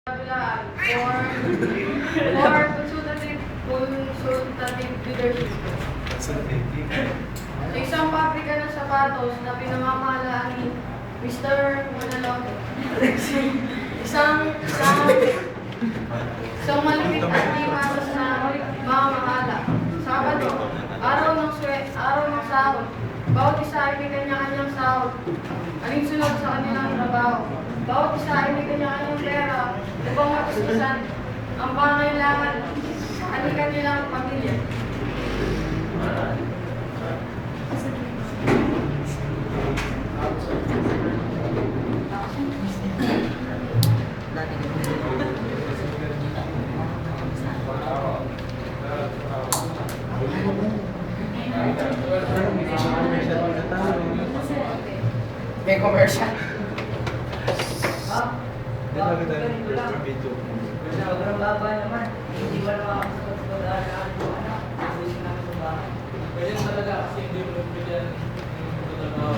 For consultative leadership. Sa isang pabrika ng sapatos na pinamamahalaan ni Mr. Manalong, isang malapit at limatas na mamamahala. Sabado, araw ng sahod. Bawat isa ay may kanya-kanyang sahod. Alinsunod sa kanilang trabaho. Bawat isa ay may kanya-kanyang pera upang matustusan ang pangailangan ng kanilang pamilya. May commercial. Sobrang baba naman. Hindi ba naman ako sa pag-aaral ko, anak? Ayusin namin sa bahay. Kaya talaga kasi hindi mo nagbigyan ng trabaho.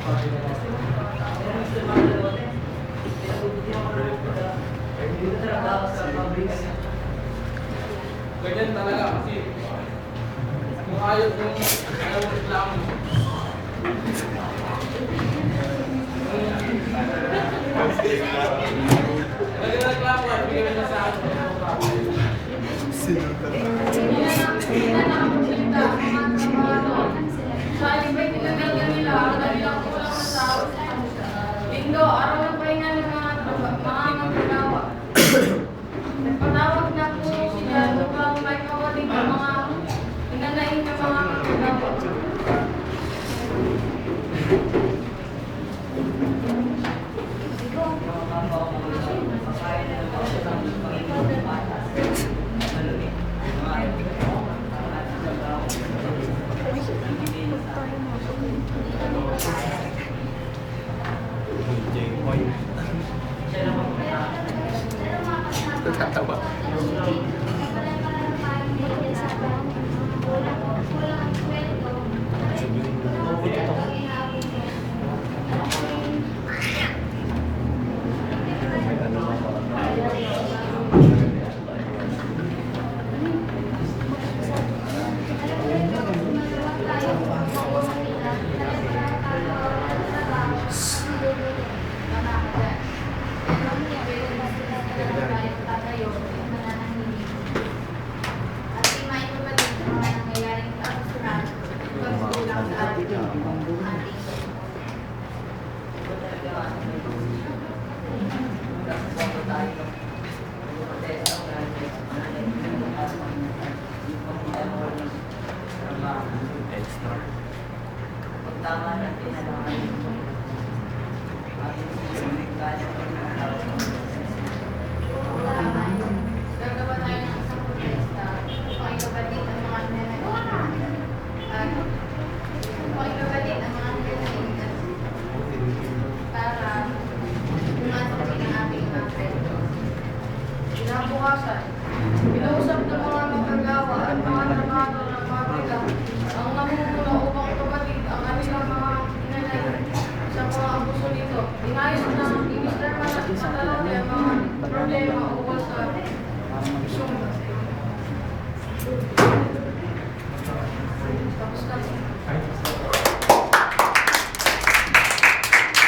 Pero gusto naman na doon eh. Pinag-ubigyan ako ng pagkakita. Hindi ko trabaho sa pabrika niya. Ganyan talaga kasi kung ayaw mo reklamo. Nagreklamo at bigyan na sa akin. Hindi na nakapagsalita ang mga trabaho. Sa alibay tinagalan nila ang kanilang kulang na sahod. Linggo, araw ng pahinga ng mga manggagawa. Nagpatawag na po sila upang may kawaling ang mga hinanain ng mga manggagawa. Tatawa. Tama na pinalaman. Gagawa tayo ng isang protesta upang ikabatid ang mga para lumasok din ang ating mga preso. Kinabukasan, pinausap ng mga manggagawa at mga trabahador ng pabrika ang namumuno upang ikabatid ang kanilang mga hinanay sa mga abuso nito. Inayos